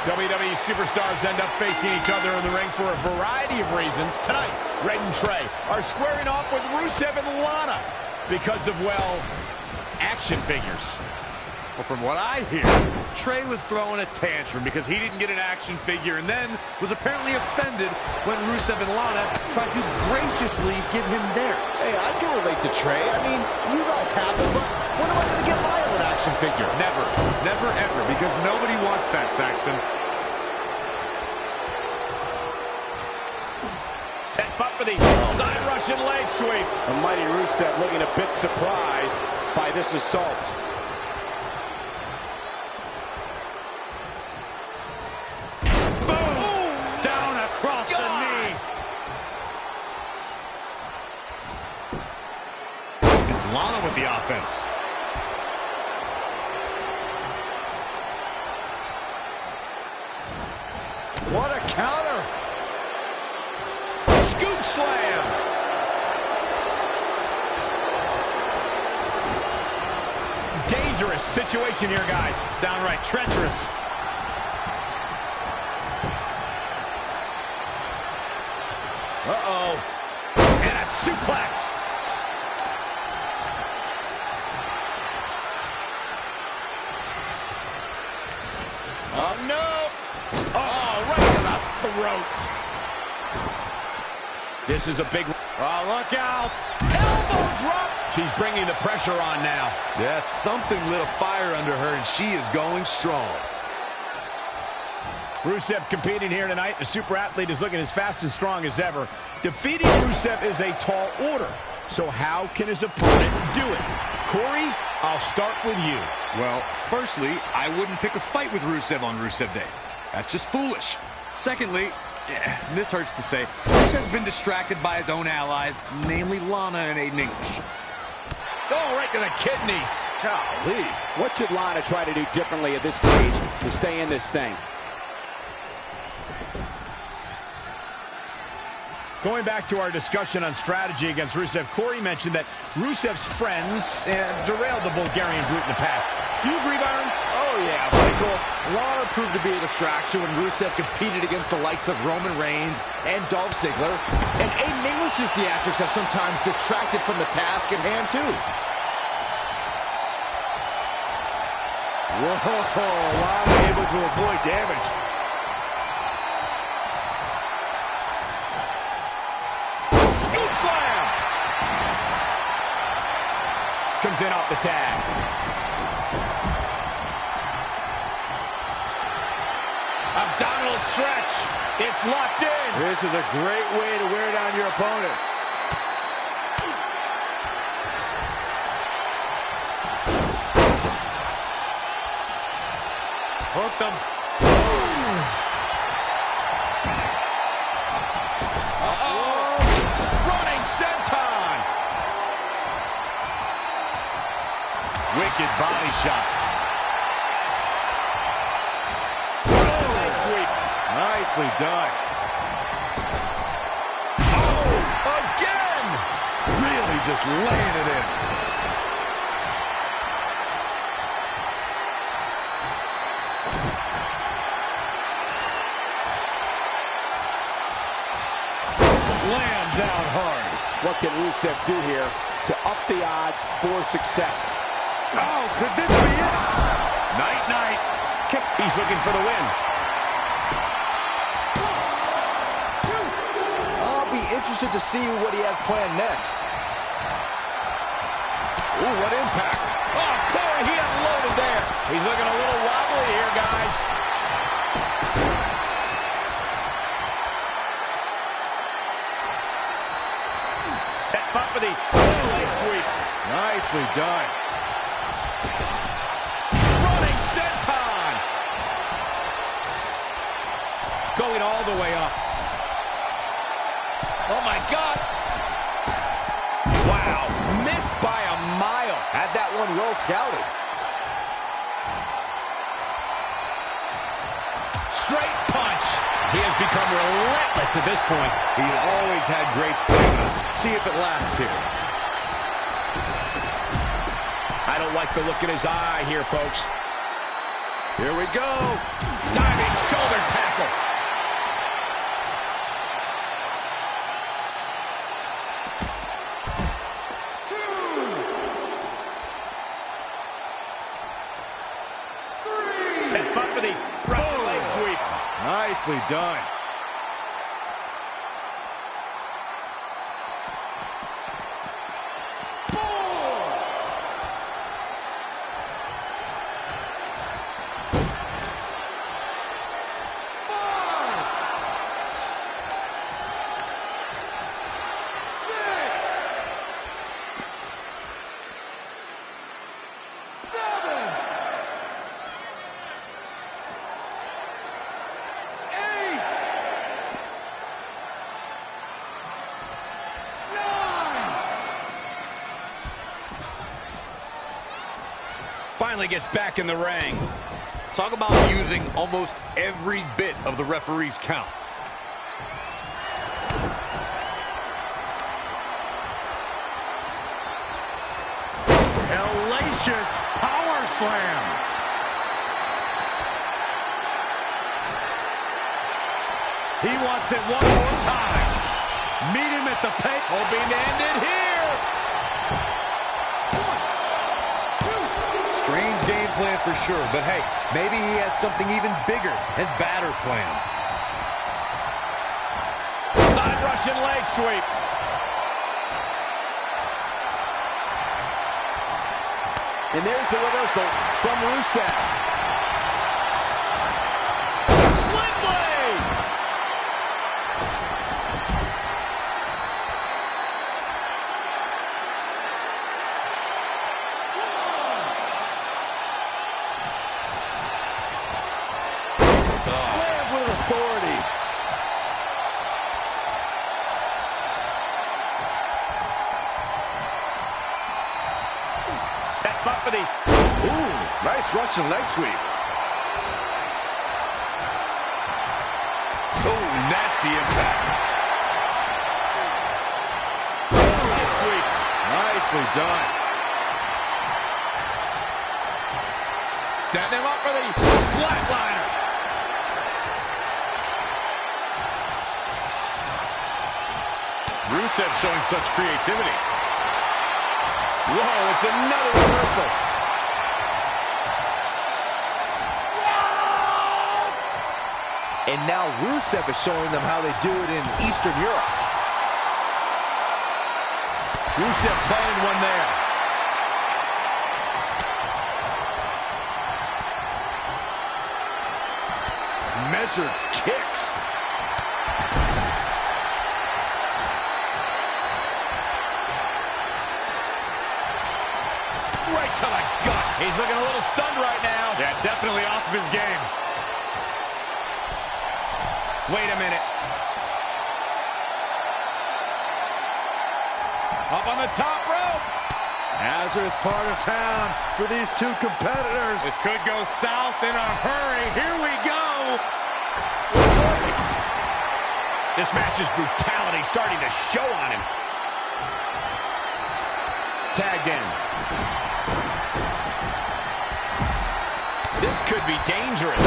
WWE superstars end up facing each other in the ring for a variety of reasons. Tonight, Red and Trey are squaring off with Rusev and Lana because of, well, action figures. Well, from what I hear, Trey was throwing a tantrum because he didn't get an action figure and then was apparently offended when Rusev and Lana tried to graciously give him theirs. Hey, I can relate to Trey. I mean, you guys have it, but when am I going to get my own action figure? Never. Never, ever, because nobody wants that, Saxton. Set up for the side Russian leg sweep. The mighty Rusev looking a bit surprised by this assault. Across the knee. It's Lana with the offense. What a counter. Scoop slam. Dangerous situation here, guys. Downright treacherous. Uh-oh. And a suplex. Oh, no. Oh, right to the throat. This is a big... Oh, look out. Elbow drop. She's bringing the pressure on now. Yes, something lit a fire under her, and she is going strong. Rusev competing here tonight. The super athlete is looking as fast and strong as ever. Defeating Rusev is a tall order. So how can his opponent do it? Corey, I'll start with you. Well, firstly, I wouldn't pick a fight with Rusev on Rusev Day. That's just foolish. Secondly, this hurts to say, Rusev's been distracted by his own allies, namely Lana and Aiden English. Oh, right to the kidneys. Golly. What should Lana try to do differently at this stage to stay in this thing? Going back to our discussion on strategy against Rusev, Corey mentioned that Rusev's friends derailed the Bulgarian brute in the past. Do you agree, Byron? Oh, yeah, Michael. Lana proved to be a distraction when Rusev competed against the likes of Roman Reigns and Dolph Ziggler. And Aiden English's theatrics have sometimes detracted from the task at hand, too. Whoa, Lana able to avoid damage. Scoop slam! Comes in off the tag. Abdominal stretch. It's locked in. This is a great way to wear down your opponent. Hooked him. Wicked body shot. Leg sweep. Nicely done. Oh, again! Really just laying it in. Slam down hard. What can Rusev do here to up the odds for success? Oh, could this be it? Night-night. He's looking for the win. I'll be interested to see what he has planned next. Ooh, what impact. Oh, Corey, he unloaded there. He's looking a little wobbly here, guys. Set up for the leg sweep. Nicely done. Running senton. Going all the way up. Oh, my God. Wow. Missed by a mile. Had that one well scouted. Straight punch. He has become relentless at this point. He's always had great stamina. See if it lasts here. I don't like the look in his eye here, folks. Here we go. Diving shoulder tackle. Set up for the Russian leg sweep. Nicely done. Finally gets back in the ring. Talk about using almost every bit of the referee's count. Hellacious power slam. He wants it one more time. Meet him at the pay. Hoping to end it here. Strange game plan for sure, but hey, maybe he has something even bigger and badder planned. Side Russian leg sweep. And there's the reversal from Rusev. Sling blade. Slammed with authority. Set up for the Ooh, nice Russian leg sweep. Oh, nasty impact. leg sweep. Nicely done. Setting him up for the flatliner. Rusev showing such creativity. Whoa, it's another reversal. And now Rusev is showing them how they do it in Eastern Europe. Rusev playing one there. Measured kicks. Right to the gut. He's looking a little stunned right now. Yeah, definitely off of his game. Wait a minute. Up on the top rope. Hazardous part of town for these two competitors. This could go south in a hurry. Here we go. This match's brutality starting to show on him. Tagged in. This could be dangerous.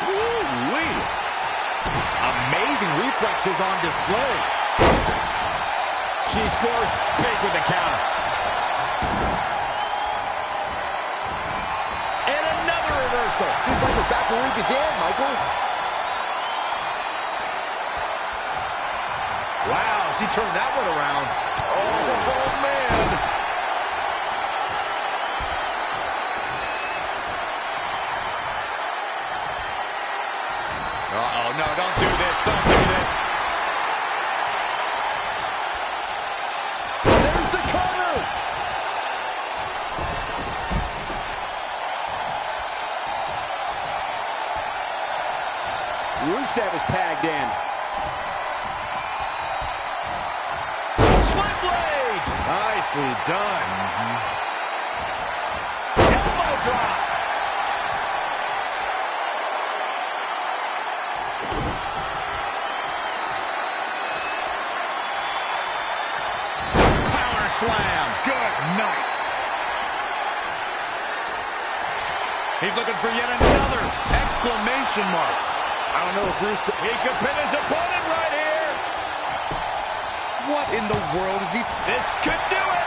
Woo-wee. Amazing reflexes on display. She scores big with the counter. And another reversal. Seems like we're back where we began, Michael. Wow, she turned that one around. Oh man. Uh-oh, no, don't do this, don't do this. There's the cover. Rusev is tagged in. Sling blade! Nicely done. Elbow drop! Power slam! Good night. He's looking for yet another exclamation mark. I don't know if Rusev... He could pin his opponent right here. What in the world is he... This could do it.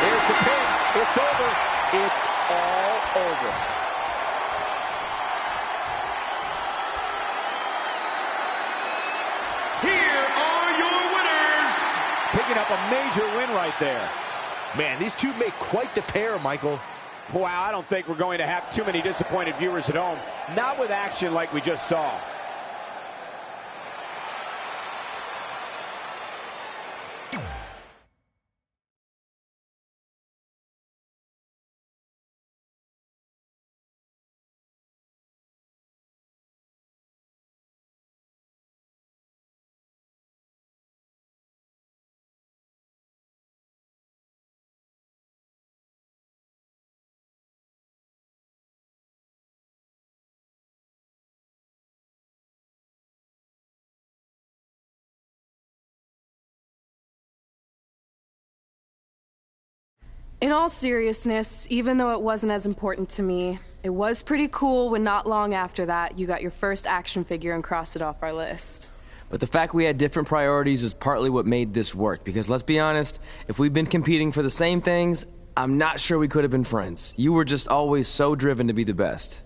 Here's the pin. It's over. It's all over. Here are your winners. Picking up a major win right there. Man, these two make quite the pair, Michael. Wow, I don't think we're going to have too many disappointed viewers at home. Not with action like we just saw. In all seriousness, even though it wasn't as important to me, it was pretty cool when not long after that, you got your first action figure and crossed it off our list. But the fact we had different priorities is partly what made this work, because let's be honest, if we'd been competing for the same things, I'm not sure we could have been friends. You were just always so driven to be the best.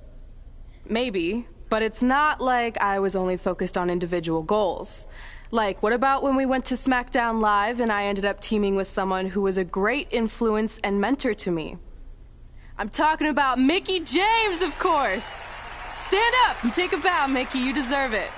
Maybe, but it's not like I was only focused on individual goals. Like, what about when we went to SmackDown Live and I ended up teaming with someone who was a great influence and mentor to me? I'm talking about Mickie James, of course! Stand up and take a bow, Mickie. You deserve it.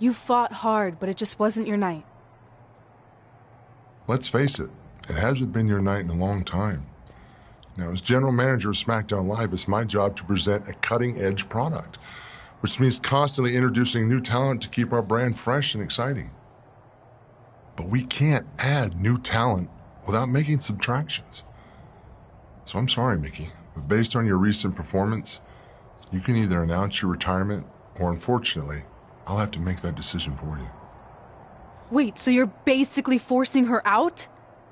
You fought hard, but it just wasn't your night. Let's face it, it hasn't been your night in a long time. Now, as general manager of SmackDown Live, it's my job to present a cutting-edge product, which means constantly introducing new talent to keep our brand fresh and exciting. But we can't add new talent without making subtractions. So I'm sorry, Mickie, but based on your recent performance, you can either announce your retirement or, unfortunately, I'll have to make that decision for you. Wait, so you're basically forcing her out?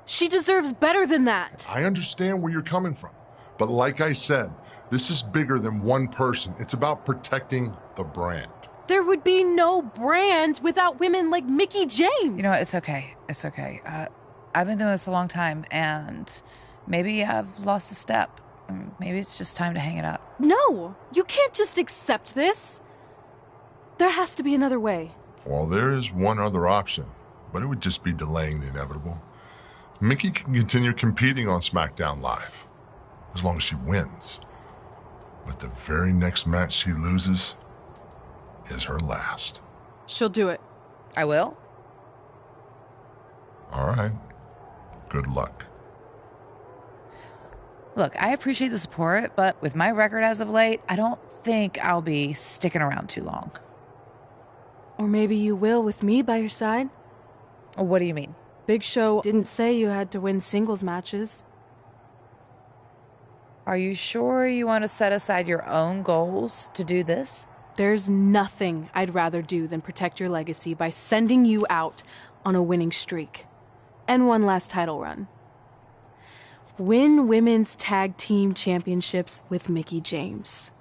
She deserves better than that. I understand where you're coming from, but like I said, this is bigger than one person. It's about protecting the brand. There would be no brand without women like Mickie James. You know what? It's okay. It's okay. I've been doing this a long time, and maybe I've lost a step. Maybe it's just time to hang it up. No, you can't just accept this. There has to be another way. Well, there is one other option, but it would just be delaying the inevitable. Mickie can continue competing on SmackDown Live, as long as she wins. But the very next match she loses is her last. She'll do it. I will? All right. Good luck. Look, I appreciate the support, but with my record as of late, I don't think I'll be sticking around too long. Or maybe you will with me by your side. What do you mean? Big Show didn't say you had to win singles matches. Are you sure you want to set aside your own goals to do this? There's nothing I'd rather do than protect your legacy by sending you out on a winning streak. And one last title run. Win women's tag team championships with Mickie James.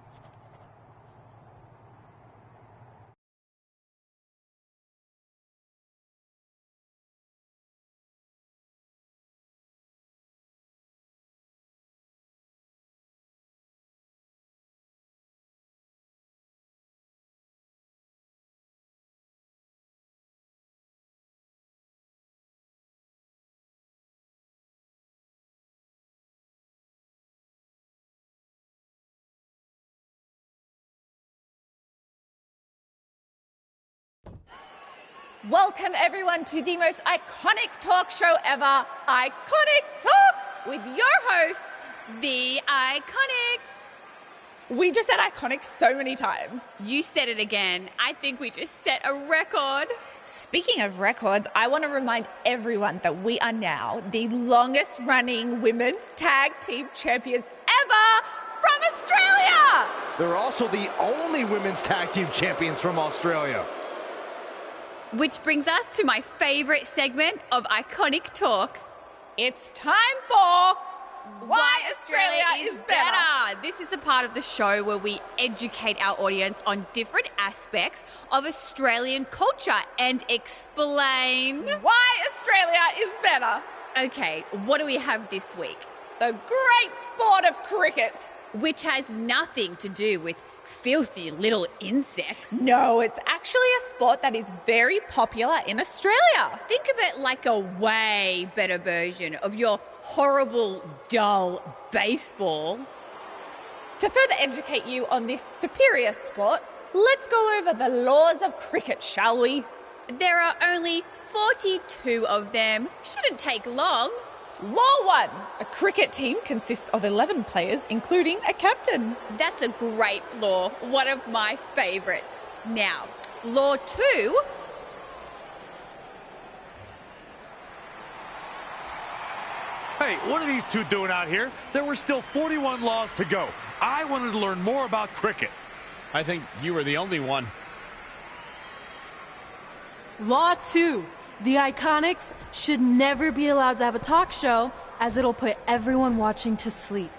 Welcome everyone to the most iconic talk show ever, Iconic Talk, with your hosts, the Iconics. We just said iconic so many times. You said it again. I think we just set a record. Speaking of records, I want to remind everyone that we are now the longest running women's tag team champions ever from Australia. They're also the only women's tag team champions from Australia. Which brings us to my favorite segment of Iconic Talk. It's time for Why Australia is Better. This is a part of the show where we educate our audience on different aspects of Australian culture and explain why Australia is better. Okay, what do we have this week? The great sport of cricket. Which has nothing to do with filthy little insects. No, it's actually a sport that is very popular in Australia. Think of it like a way better version of your horrible, dull baseball. To further educate you on this superior sport, let's go over the laws of cricket, shall we? There are only 42 of them. Shouldn't take long. Law 1. A cricket team consists of 11 players, including a captain. That's a great law. One of my favourites. Now, Law 2. Hey, what are these two doing out here? There were still 41 laws to go. I wanted to learn more about cricket. I think you were the only one. Law 2. The Iconics should never be allowed to have a talk show, as it'll put everyone watching to sleep.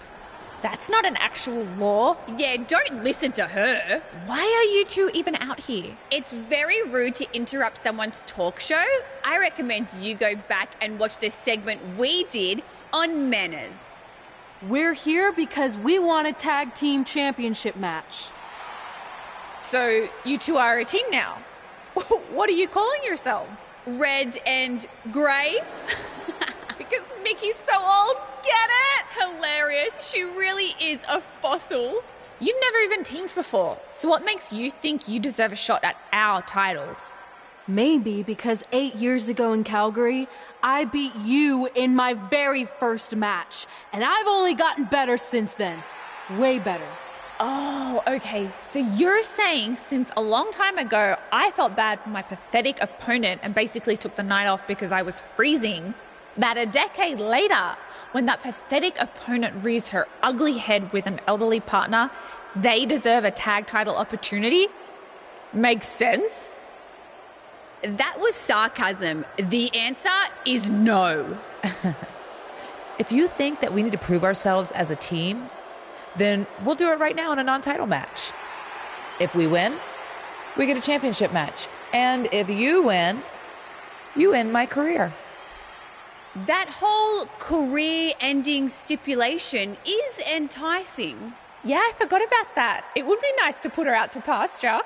That's not an actual law. Yeah, don't listen to her. Why are you two even out here? It's very rude to interrupt someone's talk show. I recommend you go back and watch the segment we did on manners. We're here because we want a tag team championship match. So you two are a team now. What are you calling yourselves? Red and grey? Because Mickey's so old, get it? Hilarious. She really is a fossil. You've never even teamed before, so what makes you think you deserve a shot at our titles? Maybe because 8 years ago in Calgary, I beat you in my very first match, and I've only gotten better since then. Way better. Oh, okay. So you're saying since a long time ago, I felt bad for my pathetic opponent and basically took the night off because I was freezing, that a decade later, when that pathetic opponent rears her ugly head with an elderly partner, they deserve a tag title opportunity? Makes sense? That was sarcasm. The answer is no. If you think that we need to prove ourselves as a team, then we'll do it right now in a non-title match. If we win, we get a championship match. And if you win, you end my career. That whole career-ending stipulation is enticing. Yeah, I forgot about that. It would be nice to put her out to pasture.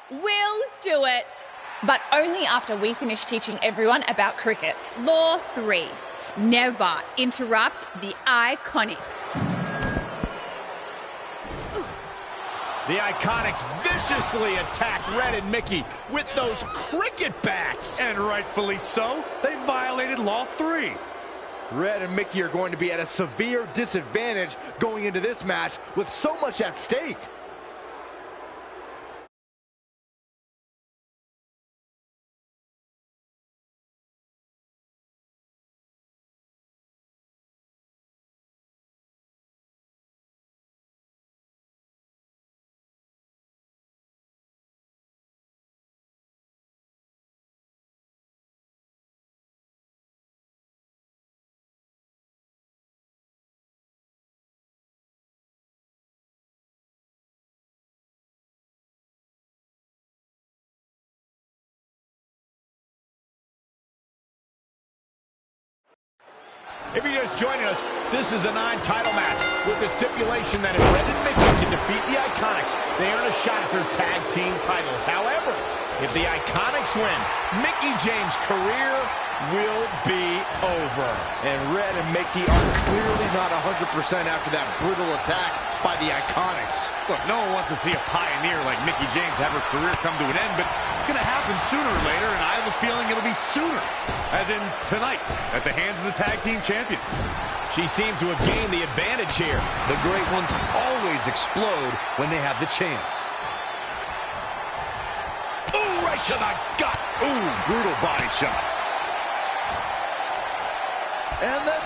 We'll do it. But only after we finish teaching everyone about cricket. Law 3. Never interrupt the Iconics. The Iconics viciously attack Red and Mickey with those cricket bats. And rightfully so. They violated Law 3. Red and Mickey are going to be at a severe disadvantage going into this match with so much at stake. If you're just joining us, this is a non-title match with the stipulation that if Red and Mickey can defeat the Iconics, they earn a shot at their tag team titles. However, if the Iconics win, Mickie James' career will be over. And Red and Mickey are clearly not 100% after that brutal attack by the Iconics. Look, no one wants to see a pioneer like Mickie James have her career come to an end, but it's going to happen sooner or later, and I have a feeling it'll be sooner, as in tonight, at the hands of the tag team champions. She seems to have gained the advantage here. The great ones always explode when they have the chance. Ooh, right to the gut. Ooh, brutal body shot. And then,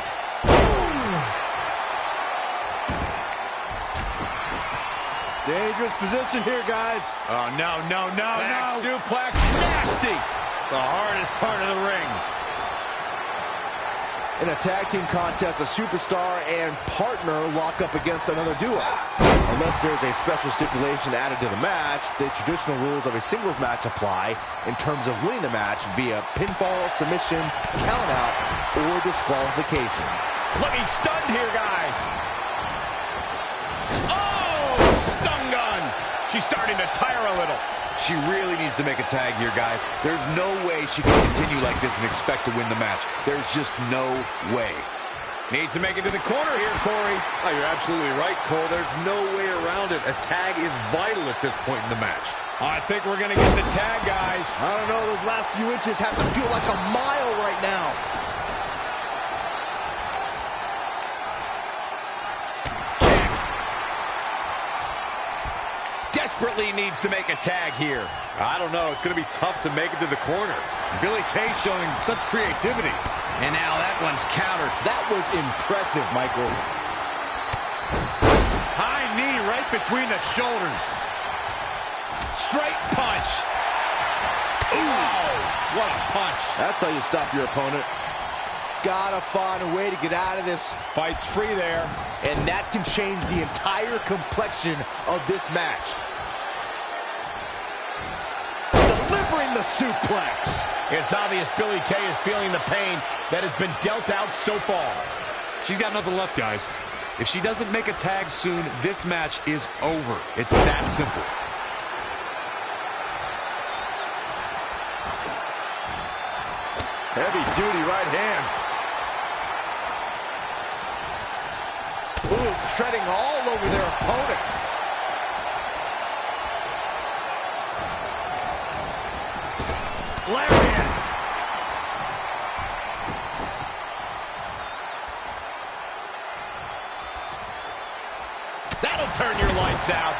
dangerous position here, guys. Oh, no. Back suplex, nasty. The hardest part of the ring. In a tag team contest, a superstar and partner lock up against another duo. Unless there's a special stipulation added to the match, the traditional rules of a singles match apply in terms of winning the match via pinfall, submission, countout, or disqualification. Looking stunned here, guys. Oh, stun gun. She's starting to tire a little. She really needs to make a tag here, guys. There's no way she can continue like this and expect to win the match. There's just no way. Needs to make it to the corner here, Corey. Oh, you're absolutely right, Cole. There's no way around it. A tag is vital at this point in the match. I think we're going to get the tag, guys. I don't know, those last few inches have to feel like a mile right now. Desperately needs to make a tag here. I don't know. It's going to be tough to make it to the corner. Billie Kay showing such creativity. And now that one's countered. That was impressive, Michael. High knee right between the shoulders. Straight punch. Ooh, what a punch. That's how you stop your opponent. Gotta find a way to get out of this. Fight's free there. And that can change the entire complexion of this match. Delivering the suplex. It's obvious Billie Kay is feeling the pain that has been dealt out so far. She's got nothing left, guys. If she doesn't make a tag soon, this match is over. It's that simple. Heavy-duty right hand. Ooh, treading all over their opponent. Lariat. That'll turn your lights out.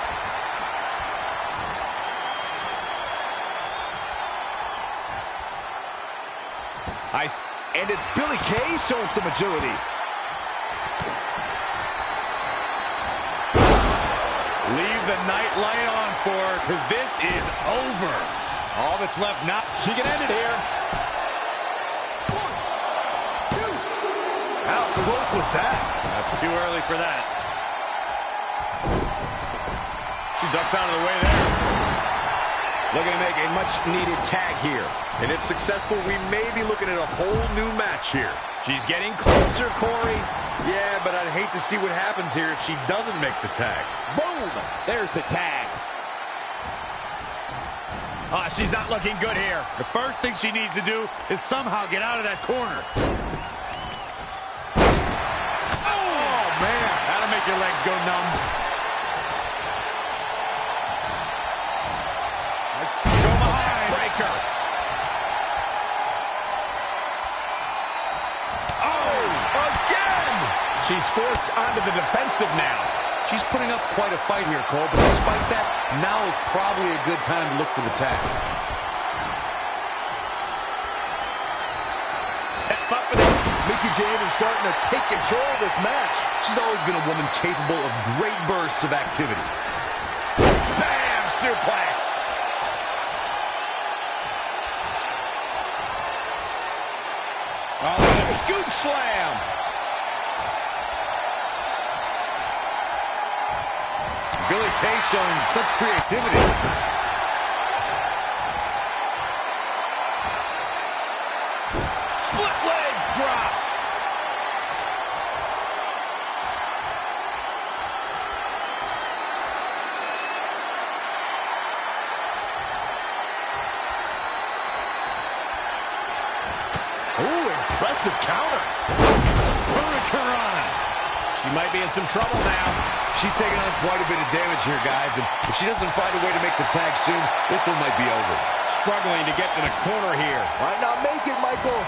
And it's Billie Kay showing some agility. Leave the night light on for her, because this is over. All that's left now. She can end it here. 1, 2. How close was that? That's too early for that. She ducks out of the way there. Looking to make a much-needed tag here. And if successful, we may be looking at a whole new match here. She's getting closer, Corey. Yeah, but I'd hate to see what happens here if she doesn't make the tag. Boom! There's the tag. She's not looking good here. The first thing she needs to do is somehow get out of that corner. Oh, man. That'll make your legs go numb. Breaker. Oh, again! She's forced onto the defensive now. She's putting up quite a fight here, Cole, but despite that, now is probably a good time to look for the tag. Step up with it. Mickie James is starting to take control of this match. She's always been a woman capable of great bursts of activity. Bam! Suplex. Oh, and a scoop slam. Billie Kay showing such creativity. Split leg drop. Ooh, impressive counter. Hurricanrana. She might be in some trouble now. She's taking on quite a bit of damage here, guys, and if she doesn't find a way to make the tag soon, this one might be over. Struggling to get to the corner here. Might not make it, Michael.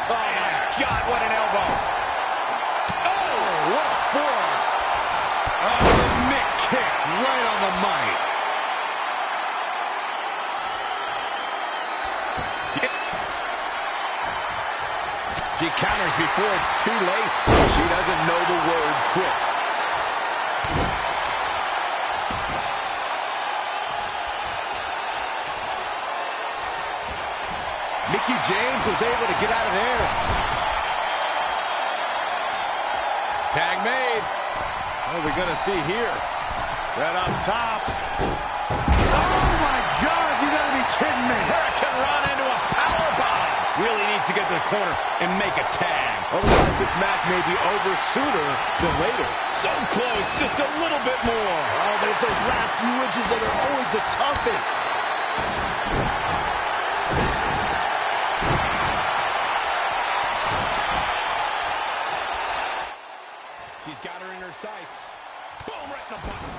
Oh, my God, what an elbow. Oh, what a forearm. Oh, the Mick kick right on the money. She counters before it's too late. She doesn't know the word quit. Mickie James was able to get out of there. Tag made. What are we going to see here? Set up top. Oh, my God, you got to be kidding me. Hurricane Run into a powerbomb. Really needs to get to the corner and make a tag. Otherwise, this match may be over sooner than later. So close, just a little bit more. Oh, but it's those last few inches that are always the toughest. She's got her in her sights. Boom, right in the button.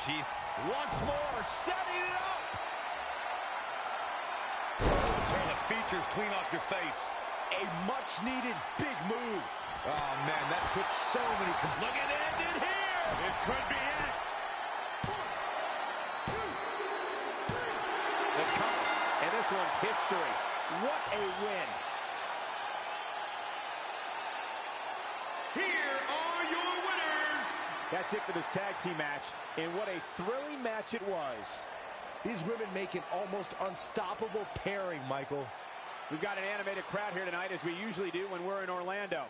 She's once more setting it up. Turn the features clean off your face. A much-needed big move. Oh, man, that's put so many... Look at it ended here. This could be it. The count, and this one's history. What a win. Here are your winners. That's it for this tag team match, and what a thrilling match it was. These women make an almost unstoppable pairing, Michael. We've got an animated crowd here tonight, as we usually do when we're in Orlando.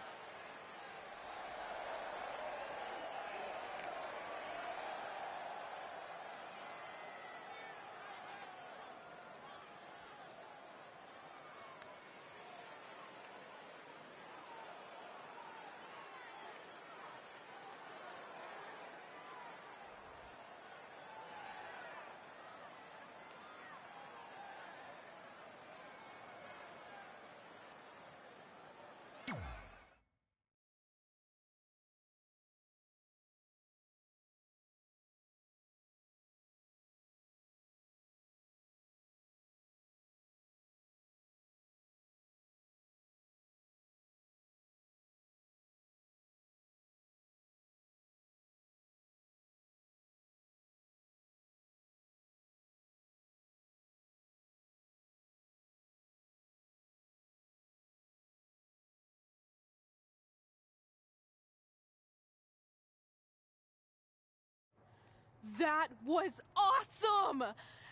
That was awesome!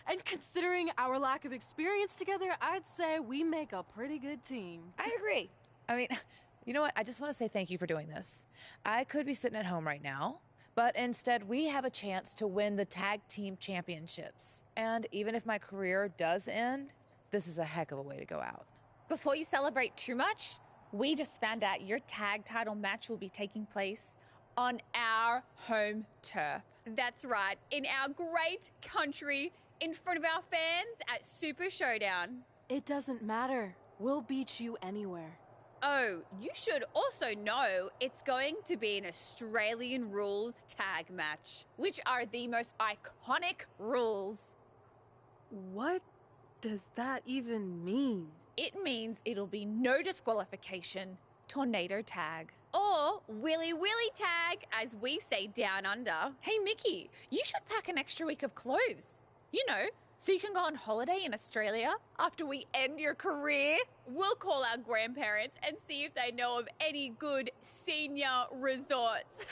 And considering our lack of experience together, I'd say we make a pretty good team. I agree. I mean, you know what? I just want to say thank you for doing this. I could be sitting at home right now, but instead we have a chance to win the tag team championships. And even if my career does end, this is a heck of a way to go out. Before you celebrate too much, we just found out your tag title match will be taking place on our home turf. That's right, in our great country, in front of our fans at Super Showdown. It doesn't matter. We'll beat you anywhere. Oh, you should also know it's going to be an Australian rules tag match. Which are the most iconic rules. What does that even mean? It means it'll be no disqualification, tornado tag. Or Willy Willy tag, as we say down under. Hey, Mickey, you should pack an extra week of clothes. You know, so you can go on holiday in Australia after we end your career. We'll call our grandparents and see if they know of any good senior resorts.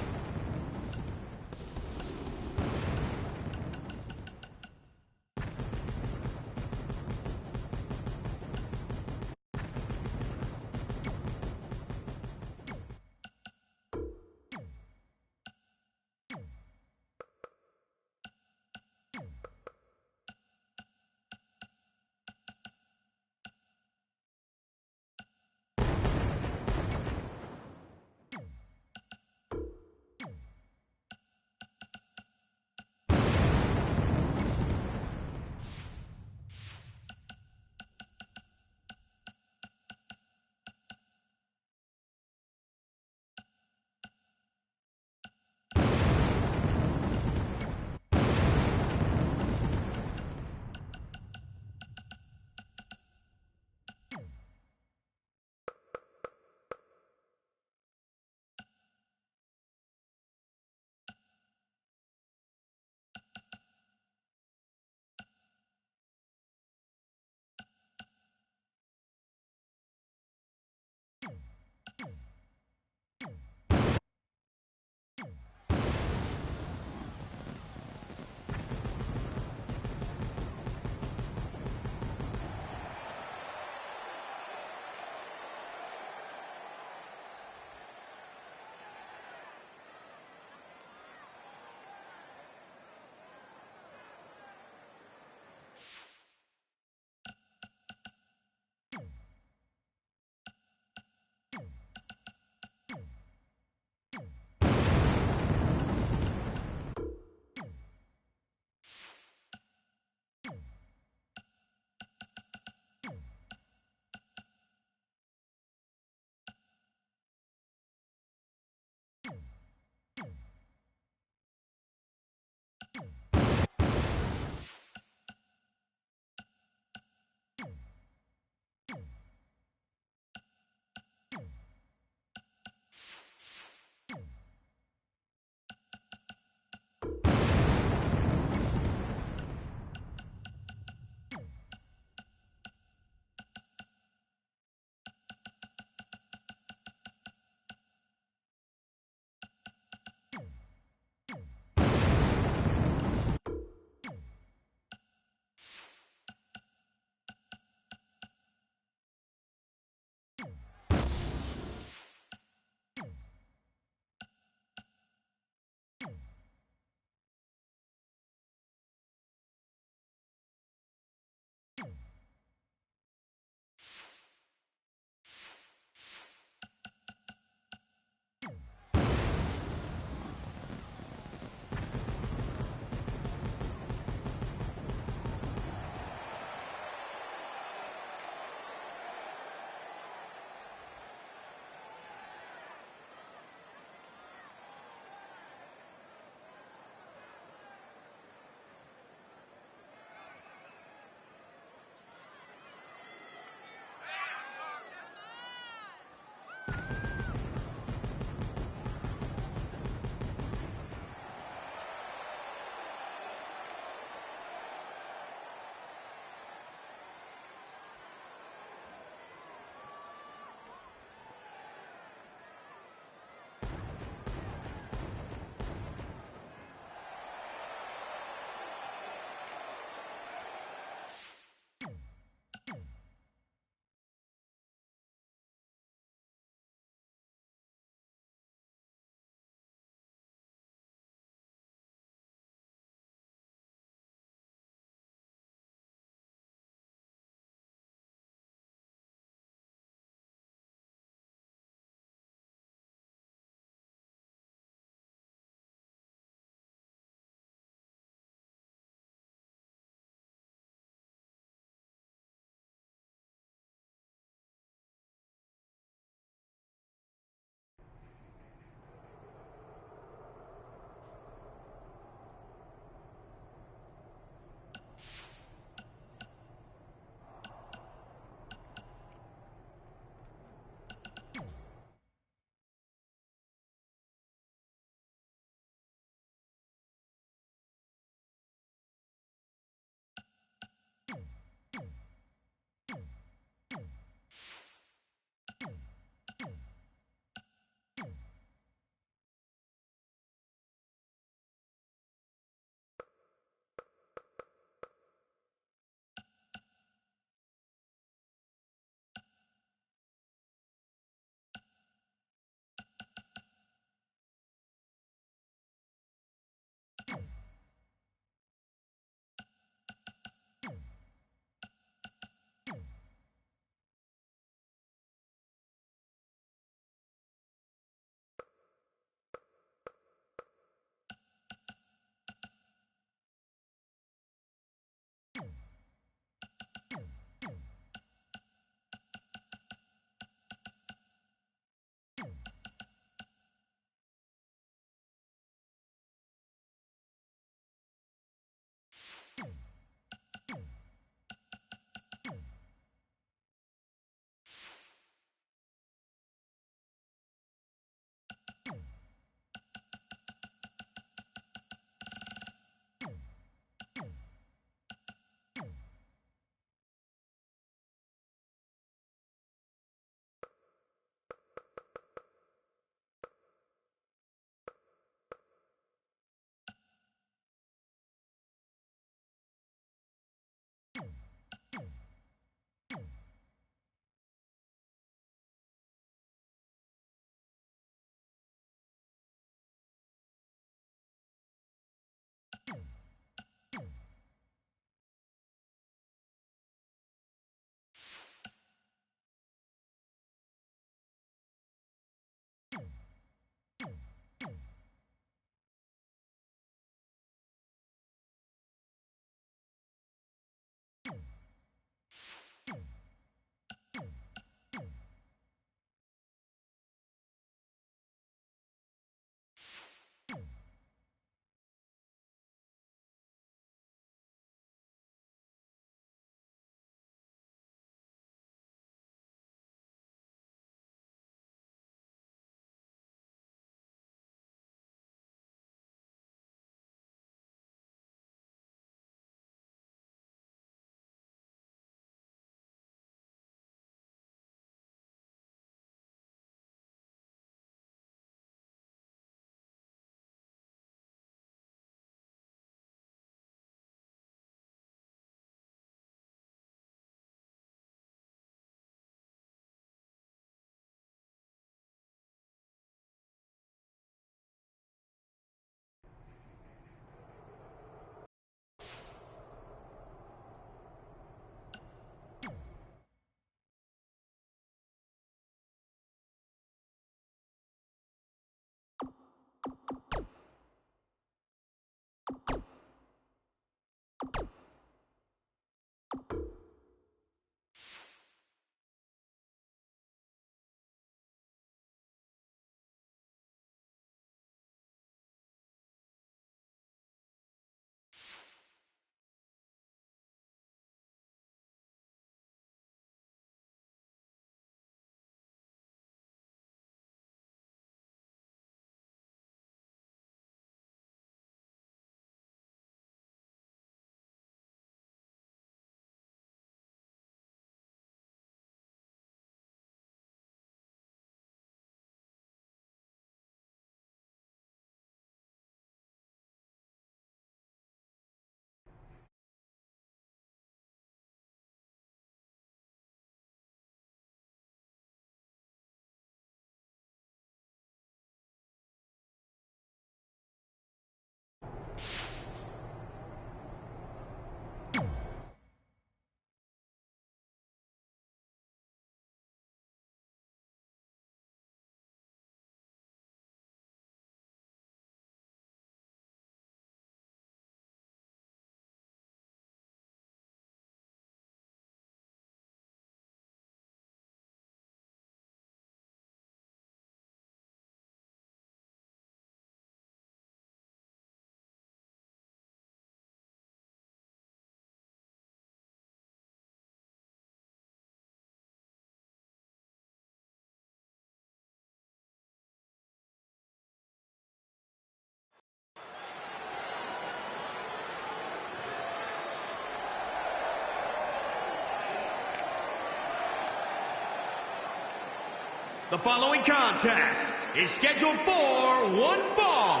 The following contest is scheduled for one fall.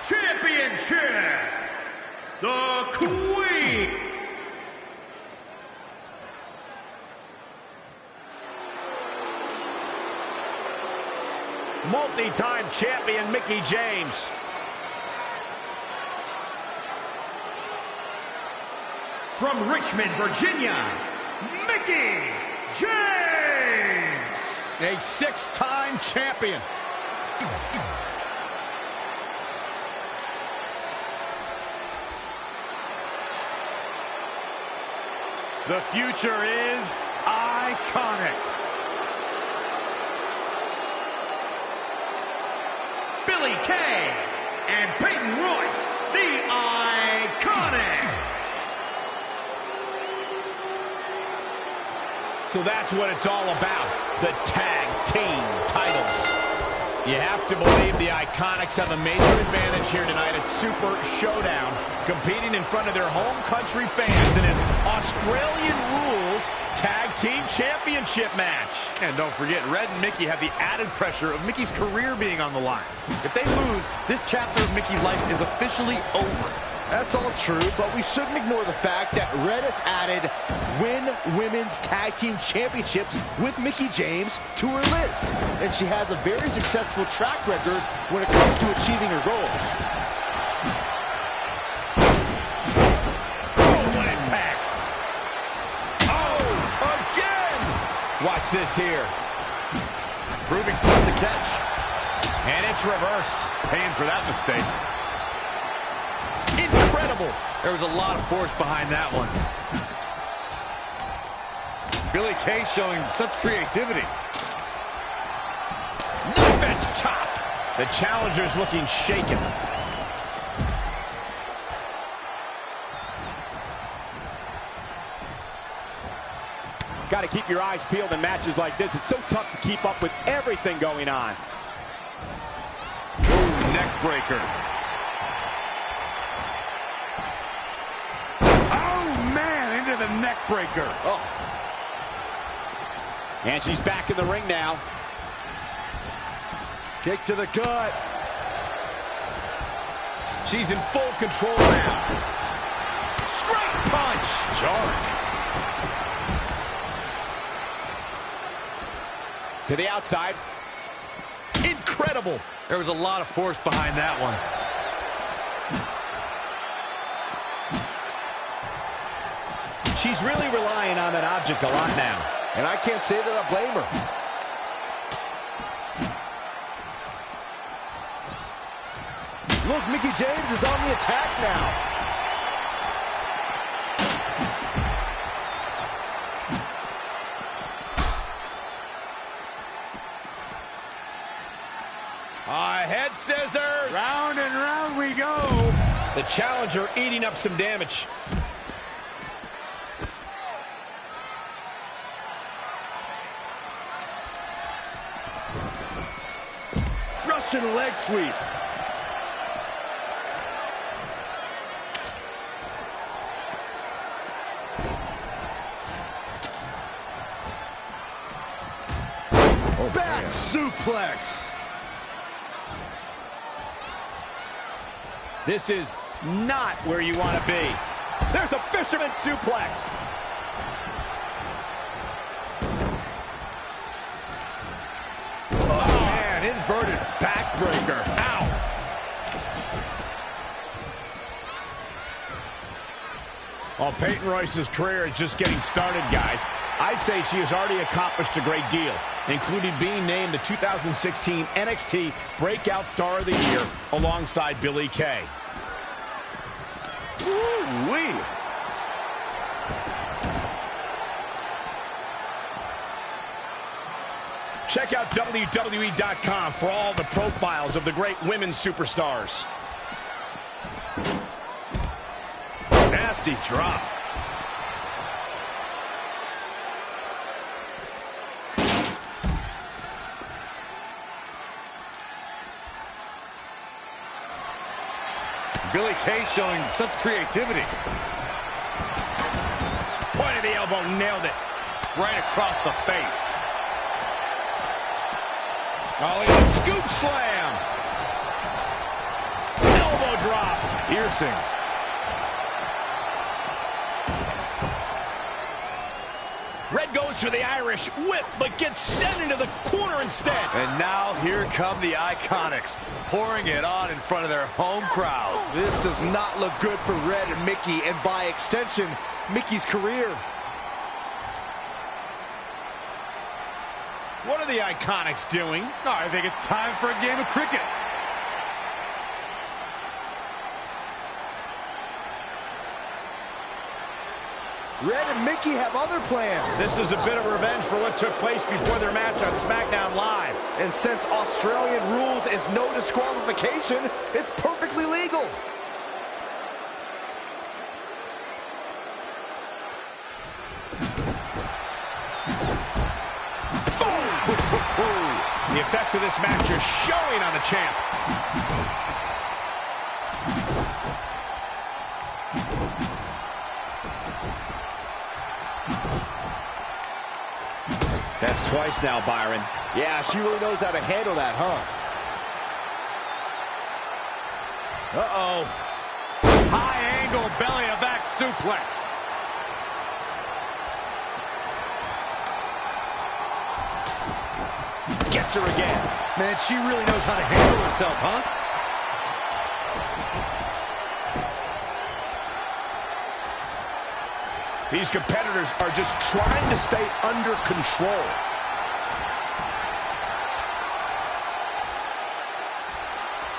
Championship, the Queen. Multi-time champion Mickie James. From Richmond, Virginia, Mickie James. A six-time champion. The future is iconic. Billie Kay and Peyton Royce, the Iconic. So that's what it's all about, the tag team titles. You have to believe the Iconics have a major advantage here tonight at Super Showdown, competing in front of their home country fans in an Australian Rules Tag Team Championship match. And don't forget, Red and Mickie have the added pressure of Mickie's career being on the line. If they lose, this chapter of Mickie's life is officially over. That's all true, but we shouldn't ignore the fact that Red has added Women's Tag Team Championships with Mickie James to her list. And she has a very successful track record when it comes to achieving her goals. Oh, what impact! Oh, again! Watch this here. Proving tough to catch. And it's reversed. Paying for that mistake. Incredible. There was a lot of force behind that one. Billie Kay showing such creativity. Knife edge chop. The challenger's looking shaken. Got to keep your eyes peeled in matches like this. It's so tough to keep up with everything going on. Ooh, neck breaker. The neck breaker. Oh. And she's back in the ring now. Kick to the gut. She's in full control now. Straight punch. Jarring. To the outside. Incredible. There was a lot of force behind that one. She's really relying on that object a lot now. And I can't say that I blame her. Look, Mickie James is on the attack now. Head scissors. Round and round we go. The challenger eating up some damage. Russian leg sweep. Oh, back man. Suplex. This is not where you want to be. There's a fisherman suplex. Oh, man, inverted backbreaker. Ow. Well, Peyton Royce's career is just getting started, guys. I'd say she has already accomplished a great deal, including being named the 2016 NXT Breakout Star of the Year alongside Billie Kay. Woo-wee. Check out WWE.com for all the profiles of the great women's superstars. Nasty drop. Billie Kay showing such creativity. Point of the elbow, nailed it. Right across the face. Oh, look at that scoop slam. Elbow drop. Piercing. Red goes for the Irish whip, but gets sent into the corner instead. And now here come the Iconics, pouring it on in front of their home crowd. This does not look good for Red and Mickey, and by extension, Mickey's career. What are the Iconics doing? Oh, I think it's time for a game of cricket. Red and Mickey have other plans. This is a bit of revenge for what took place before their match on SmackDown Live. And since Australian rules is no disqualification, it's perfectly legal. The effects of this match are showing on the champ. That's twice now, Byron. Yeah, she really knows how to handle that, huh? Uh-oh. High angle belly-to-back suplex. Gets her again. Man, she really knows how to handle herself, huh? These competitors are just trying to stay under control.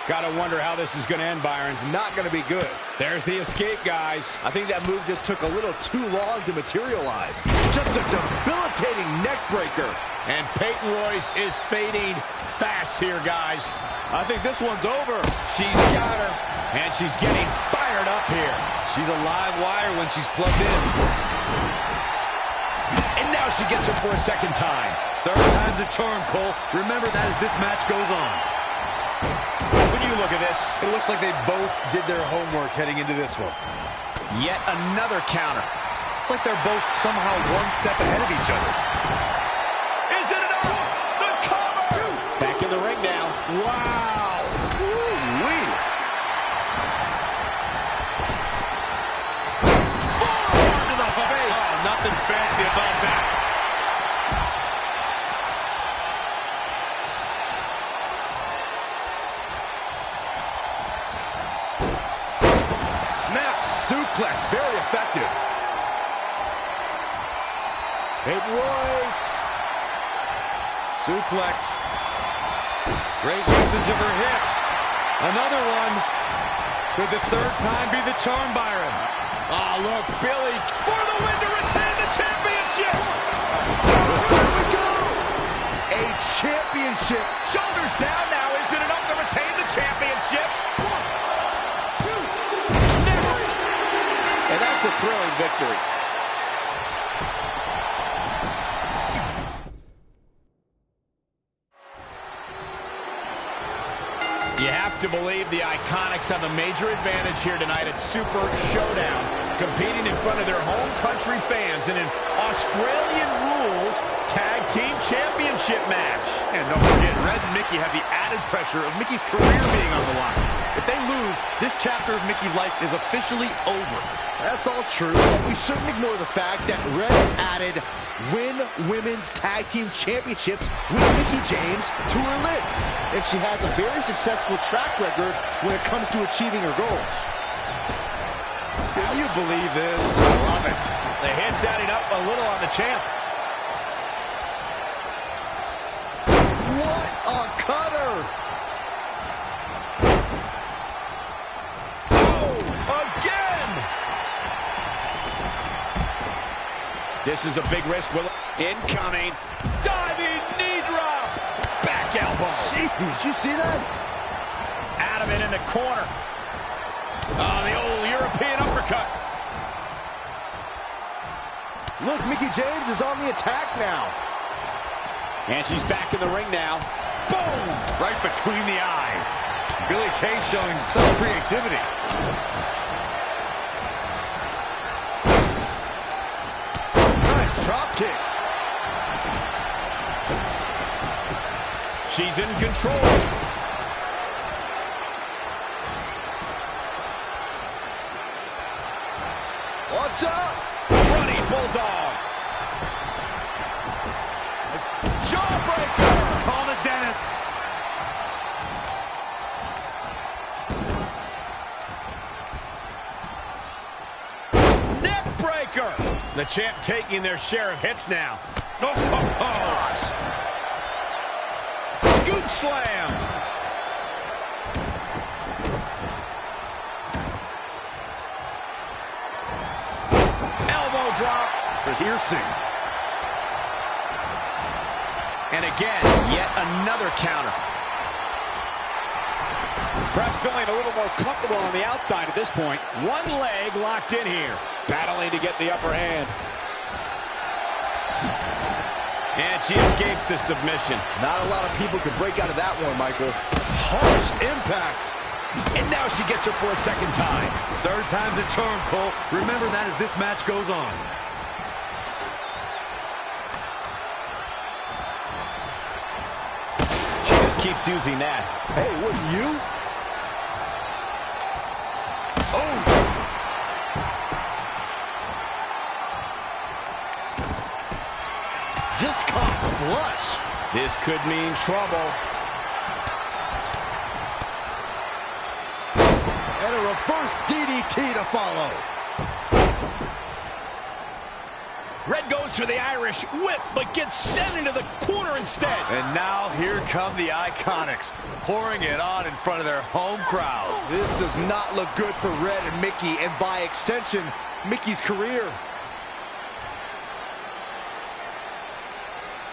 Gotta wonder how this is gonna end, Byron. It's not gonna be good. There's the escape, guys. I think that move just took a little too long to materialize. Just a debilitating neck breaker. And Peyton Royce is fading fast here, guys. I think this one's over. She's got her, and she's getting fired up here. She's a live wire when she's plugged in. And now she gets her for a second time. Third time's a charm, Cole. Remember that as this match goes on. When you look at this, it looks like they both did their homework heading into this one. Yet another counter. It's like they're both somehow one step ahead of each other. Is it enough? The cover! Back in the ring now. Wow! Woo-wee! Forearm to the face! Oh, nothing fancy about that. Snap suplex, very effective. Peyton Royce. Suplex. Great usage of her hips. Another one. Could the third time be the charm, Byron? Oh, look, Billy for the win to retain the championship. There we go. A championship. Shoulders down now. Is it enough to retain the championship? 1, 2, never. And that's a thrilling victory. You have to believe the Iconics have a major advantage here tonight at Super Showdown, competing in front of their home country fans in an Australian Rules Tag Team Championship match. And don't forget, Red and Mickey have the added pressure of Mickey's career being on the line. If they lose, this chapter of Mickey's life is officially over. That's all true, but we shouldn't ignore the fact that Red has added Win Women's Tag Team Championships with Mickie James to her list. And she has a very successful track record when it comes to achieving her goals. Can you believe this? I love it. The hits adding up a little on the champ. What a cutter! This is a big risk. Incoming. Diving knee drop. Back elbow. Jeez, did you see that? Out of it in the corner. Oh, the old European uppercut. Look, Mickie James is on the attack now. And she's back in the ring now. Boom! Right between the eyes. Billy Kay showing some creativity. Drop kick. She's in control. Watch out! Running bulldog. Jawbreaker. Call the dentist. Neck breaker. The champ taking their share of hits now. Oh, oh, oh. Scoop slam. Elbow drop. Piercing. And again, yet another counter. Perhaps feeling a little more comfortable on the outside at this point. One leg locked in here. Battling to get the upper hand. And she escapes the submission. Not a lot of people could break out of that one, Michael. Harsh impact. And now she gets her for a second time. Third time's a charm, Cole. Remember that as this match goes on. She just keeps using that. Hey, wouldn't you? Oh! Just caught flush. This could mean trouble. And a reverse DDT to follow. Red goes for the Irish whip, but gets sent into the corner instead. And now here come the Iconics, pouring it on in front of their home crowd. This does not look good for Red and Mickey, and by extension, Mickey's career.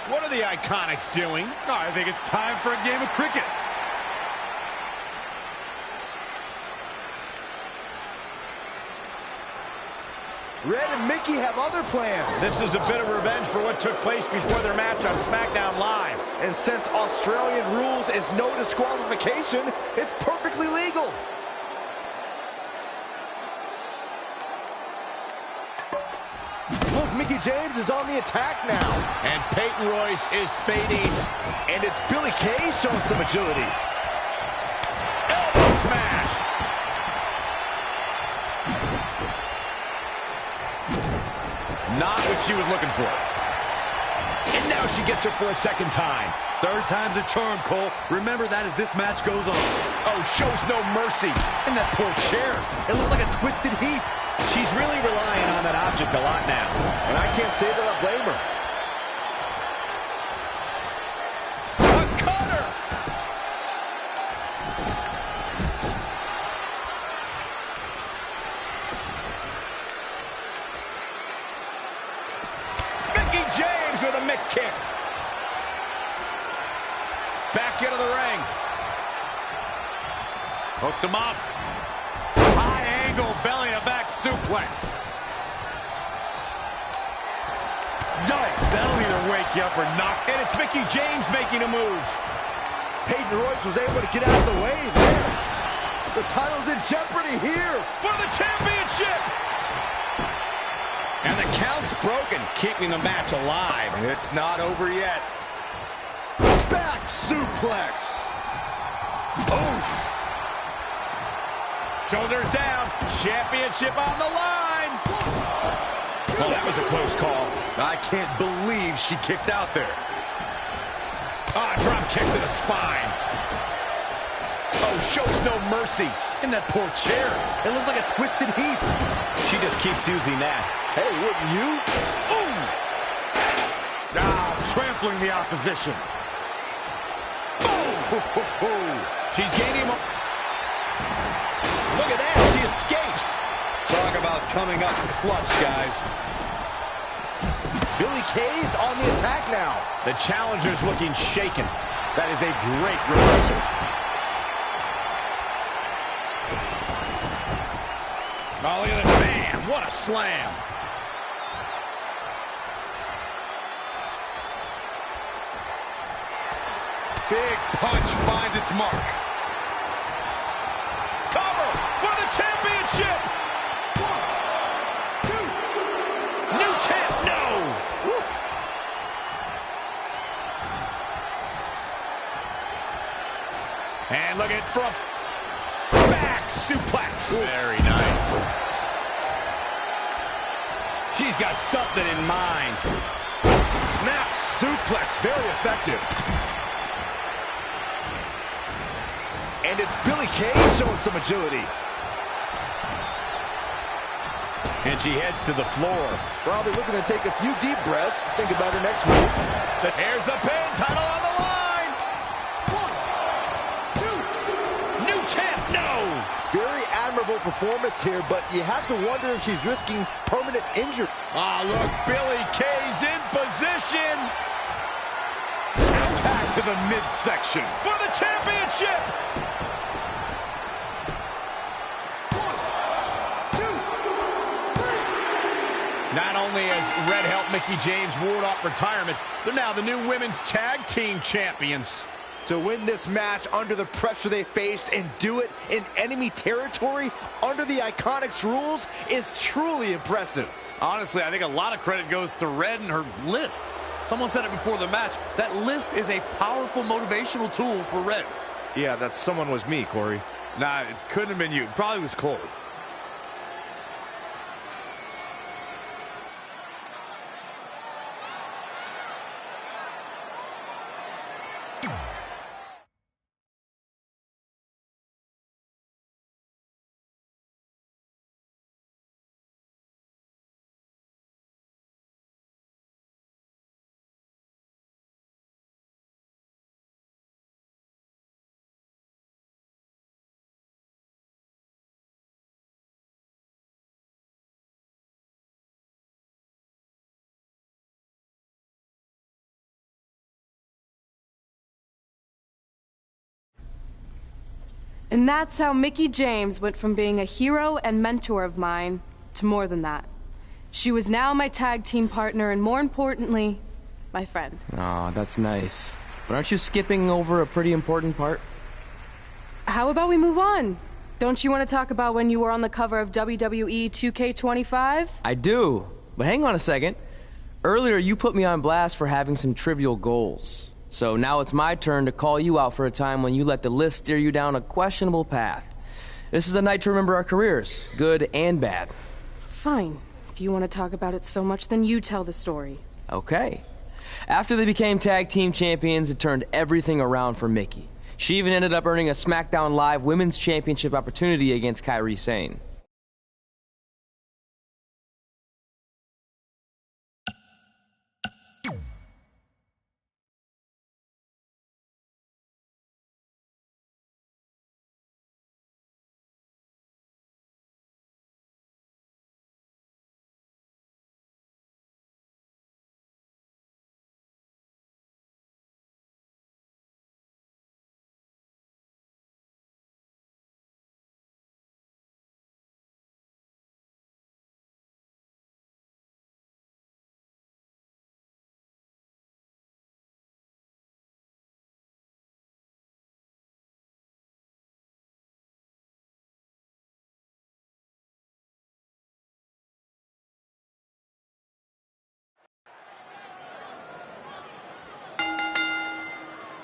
What are the Iconics doing? Oh, I think it's time for a game of cricket. Red and Mickey have other plans. This is a bit of revenge for what took place before their match on SmackDown Live. And since Australian rules is no disqualification, it's perfectly legal. Look, Mickie James is on the attack now. And Peyton Royce is fading. And it's Billie Kay showing some agility. Elbow smash. Not what she was looking for. And now she gets her for a second time. Third time's a charm, Cole. Remember that as this match goes on. Oh, shows no mercy. And that poor chair. It looks like a twisted heap. She's really relying on that object a lot now. And I can't say that I blame her. A cutter! Mickie James with a mick kick. Back into the ring. Hooked him up. High angle belly to back suplex. Yikes, that'll either wake you up or knock. And it's Mickie James making a move. Peyton Royce was able to get out of the way there. The title's in jeopardy here. For the championship. And the count's broken, keeping the match alive. It's not over yet. Back suplex. Oof. Shoulders down. Championship on the line. Well, that was a close call. I can't believe she kicked out there. Ah, drop kick to the spine. Oh, shows no mercy. And that poor chair. It looks like a twisted heap. She just keeps using that. Hey, wouldn't you? Ooh! Now trampling the opposition. Boom! She's gaining more. Look at that, she escapes. Talk about coming up clutch, guys. Billie Kay's on the attack now. The challenger's looking shaken. That is a great reversal. Oh, look at that. Man, what a slam. Big punch finds its mark. Cover for the championship. 1, 2. New champ, no. Woo. And look at from back suplex. Ooh. Very nice. She's got something in mind. Snap suplex, very effective. And it's Billie Kay showing some agility. And she heads to the floor. Probably looking to take a few deep breaths. Think about her next move. Here's the pin, title on the line. 1, 2. New champ, no. Very admirable performance here, but you have to wonder if she's risking permanent injury. Ah, look, Billie Kay's in position. Attack to the midsection for the championship. Not only has Red helped Mickie James ward off retirement, they're now the new women's tag team champions. To win this match under the pressure they faced and do it in enemy territory under the Iconics rules is truly impressive. Honestly, I think a lot of credit goes to Red and her list. Someone said it before the match, that list is a powerful motivational tool for Red. Yeah, that someone was me, Corey. Nah, it couldn't have been you. It probably was Cole. And that's how Mickie James went from being a hero and mentor of mine to more than that. She was now my tag team partner and, more importantly, my friend. Aw, that's nice. But aren't you skipping over a pretty important part? How about we move on? Don't you want to talk about when you were on the cover of Wwe2k20 I do, but hang on a second. Earlier you put me on blast for having some trivial goals. So now it's my turn to call you out for a time when you let the list steer you down a questionable path. This is a night to remember our careers, good and bad. Fine. If you want to talk about it so much, then you tell the story. Okay. After they became tag team champions, it turned everything around for Mickie. She even ended up earning a SmackDown Live Women's Championship opportunity against Kairi Sane.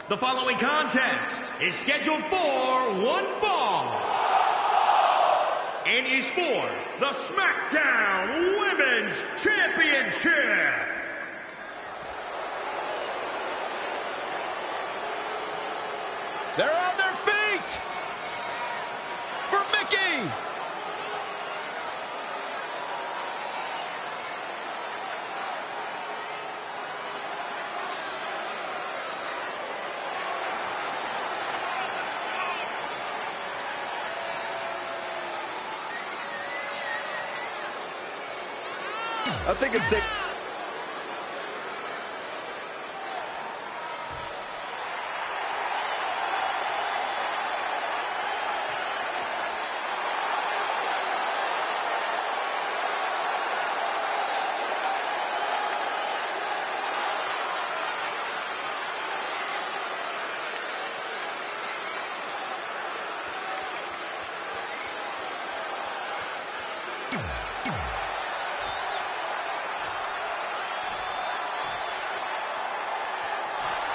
The following contest is scheduled for one fall and is for the SmackDown Women's Championship. They're on their feet for Mickie. I think it's safe.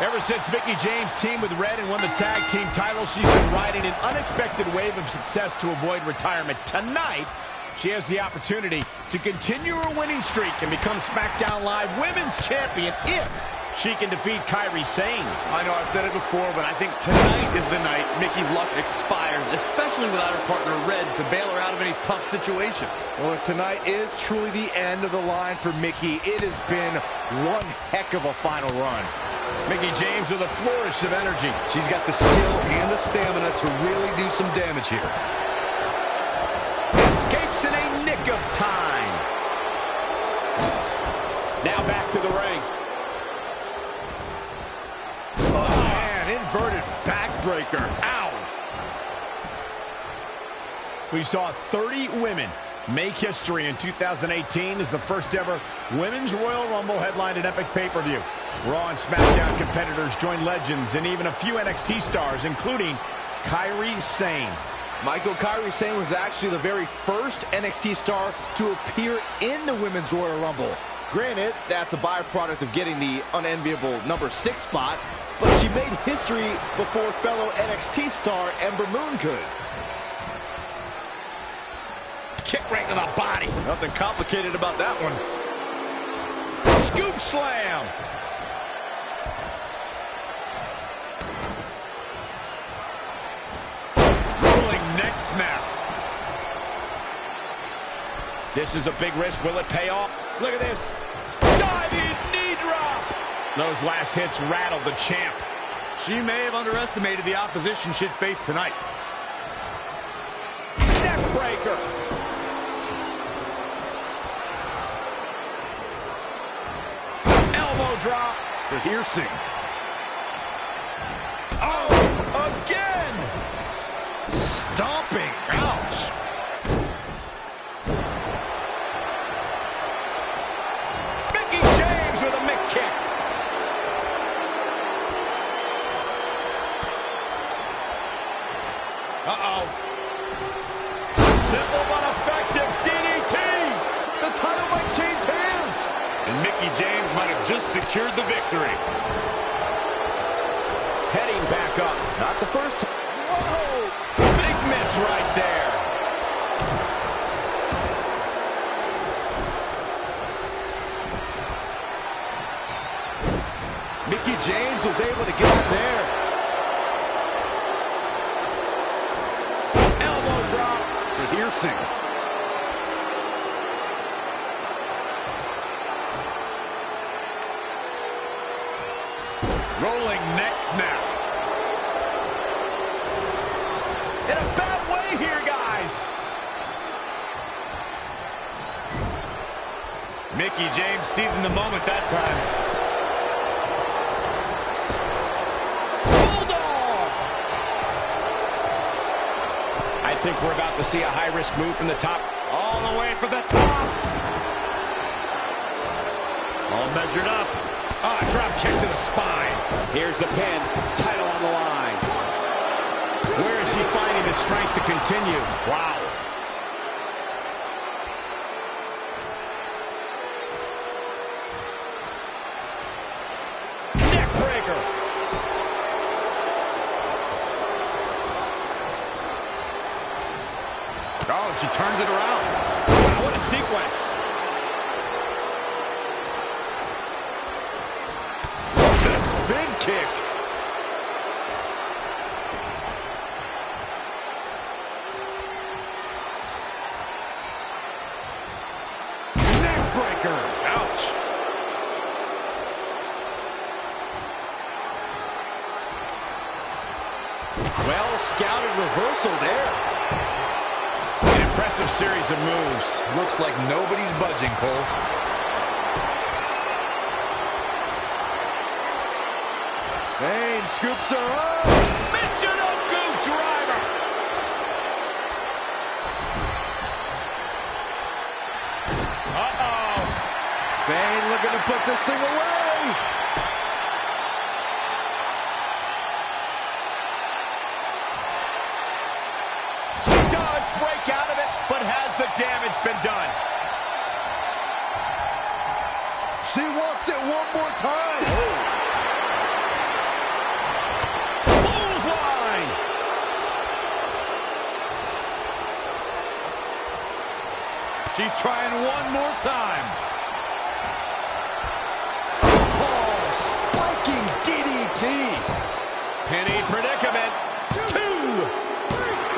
Ever since Mickie James teamed with Red and won the tag team title, she's been riding an unexpected wave of success to avoid retirement. Tonight, she has the opportunity to continue her winning streak and become SmackDown Live Women's Champion if she can defeat Kairi Sane. I know I've said it before, but I think tonight is the night Mickie's luck expires, especially without her partner Red to bail her out of any tough situations. Well, if tonight is truly the end of the line for Mickie, it has been one heck of a final run. Mickie James with a flourish of energy. She's got the skill and the stamina to really do some damage here. Escapes in a nick of time. Now back to the ring. Oh, man, inverted backbreaker. Ow. We saw 30 women make history in 2018 as the first ever Women's Royal Rumble headlined an epic pay-per-view. Raw and SmackDown competitors joined legends and even a few NXT stars, including Kairi Sane. Michael, Kairi Sane was actually the very first NXT star to appear in the Women's Royal Rumble. Granted, that's a byproduct of getting the unenviable number 6 spot, but she made history before fellow NXT star Ember Moon could. Kick right to the body. Nothing complicated about that one. Scoop slam. Rolling neck snap. This is a big risk. Will it pay off? Look at this. Diving knee drop. Those last hits rattled the champ. She may have underestimated the opposition she'd face tonight. Neck breaker. Elbow drop. Piercing. Oh, again. Stomping. Ouch. Mickie James with a Mick kick. Uh-oh. Simple but effective DDT. The title might change hands. And Mickie James might have just secured the victory. Heading back up. Not the first time. Whoa! Big miss right there. Mickie James was able to get up there. Elbow drop. Piercing. Rolling neck snap. In a bad way here, guys. Mickie James seizing the moment that time. Bulldog. I think we're about to see a high-risk move from the top. All the way for the top. All measured up. Ah, drop kick to the spine. Here's the pin. Title on the line. Where is she finding the strength to continue? Wow. Neck breaker. Oh, she turns it around. Wow, what a sequence. The spin kick. Neck breaker. Ouch. Well scouted reversal there. An impressive series of moves. Looks like nobody's budging, Cole. Sane scoops her up. Michinoku driver. Uh-oh. Sane looking to put this thing away. She does break out of it, but has the damage been done? She wants it one more time. She's trying one more time. Oh, spiking DDT. Penny predicament. 2.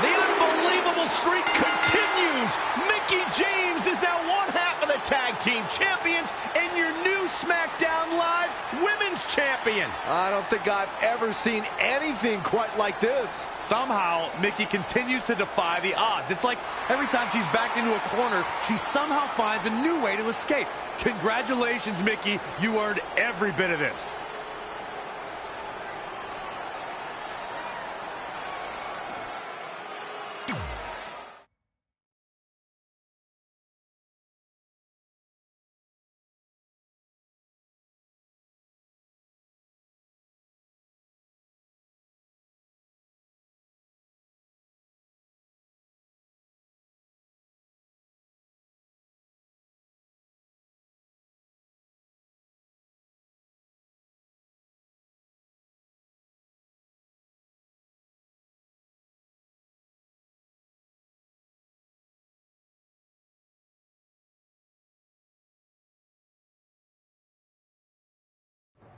The unbelievable streak continues. Mickie James is now one half of the tag team champions and your new SmackDown Live Women's Champion. I don't think I've ever seen anything quite like this. Somehow, Mickie continues to defy the odds. It's like every time she's backed into a corner, she somehow finds a new way to escape. Congratulations, Mickie. You earned every bit of this.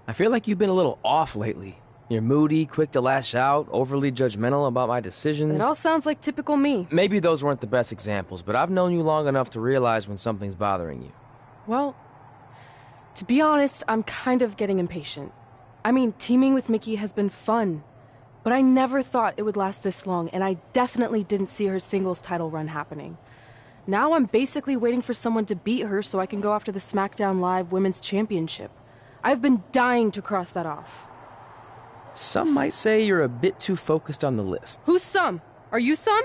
I feel like you've been a little off lately. You're moody, quick to lash out, overly judgmental about my decisions. It all sounds like typical me. Maybe those weren't the best examples, but I've known you long enough to realize when something's bothering you. Well, to be honest, I'm kind of getting impatient. I mean, teaming with Mickie has been fun, but I never thought it would last this long, and I definitely didn't see her singles title run happening. Now I'm basically waiting for someone to beat her so I can go after the SmackDown Live Women's Championship. I've been dying to cross that off. Some might say you're a bit too focused on the list. Who's some? Are you some?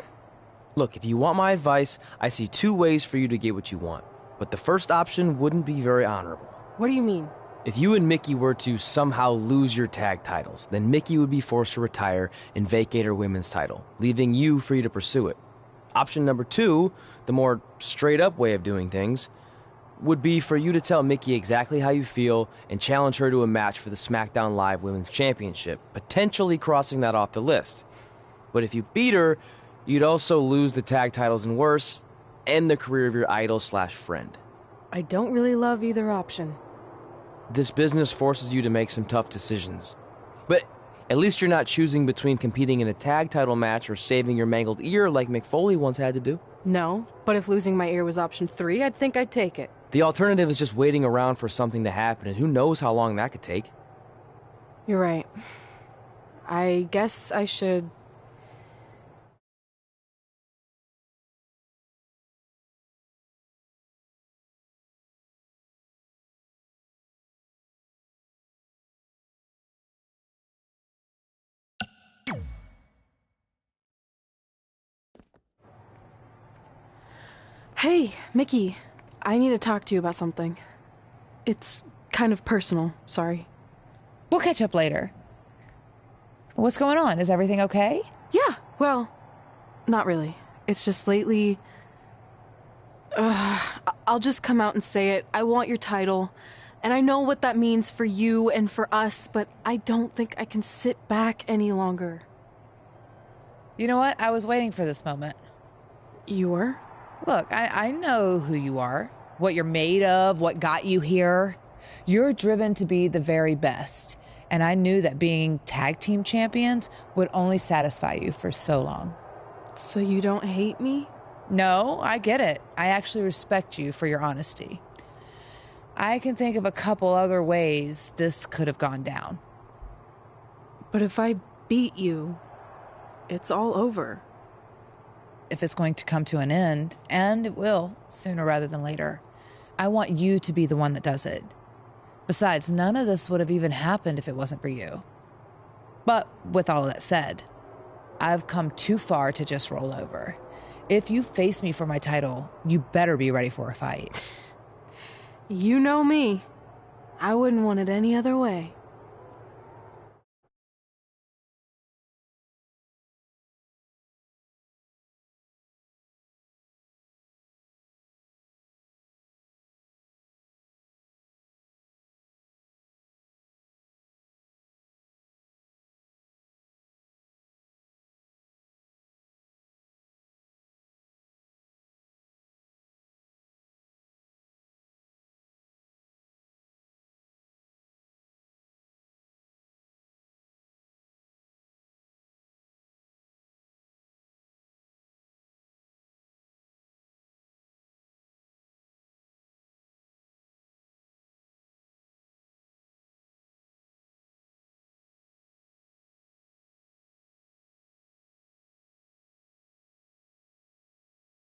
Look, if you want my advice, I see 2 ways for you to get what you want. But the first option wouldn't be very honorable. What do you mean? If you and Mickie were to somehow lose your tag titles, then Mickie would be forced to retire and vacate her women's title, leaving you free to pursue it. Option number 2, the more straight-up way of doing things, would be for you to tell Mickie exactly how you feel and challenge her to a match for the SmackDown Live Women's Championship, potentially crossing that off the list. But if you beat her, you'd also lose the tag titles and worse, end the career of your idol/friend. I don't really love either option. This business forces you to make some tough decisions. But at least you're not choosing between competing in a tag title match or saving your mangled ear like Mick Foley once had to do. No, but if losing my ear was option 3, I'd think I'd take it. The alternative is just waiting around for something to happen, and who knows how long that could take. You're right. I guess I should... Hey, Mickie. I need to talk to you about something. It's kind of personal, sorry. We'll catch up later. What's going on? Is everything okay? Yeah, well, not really. It's just lately... I'll just come out and say it. I want your title. And I know what that means for you and for us, but I don't think I can sit back any longer. You know what? I was waiting for this moment. You were? Look, I know who you are, what you're made of, what got you here. You're driven to be the very best, and I knew that being tag team champions would only satisfy you for so long. So you don't hate me? No, I get it. I actually respect you for your honesty. I can think of a couple other ways this could have gone down. But if I beat you, it's all over. If it's going to come to an end, and it will, sooner rather than later, I want you to be the one that does it. Besides, none of this would have even happened if it wasn't for you. But with all of that said, I've come too far to just roll over. If you face me for my title, you better be ready for a fight. You know me. I wouldn't want it any other way.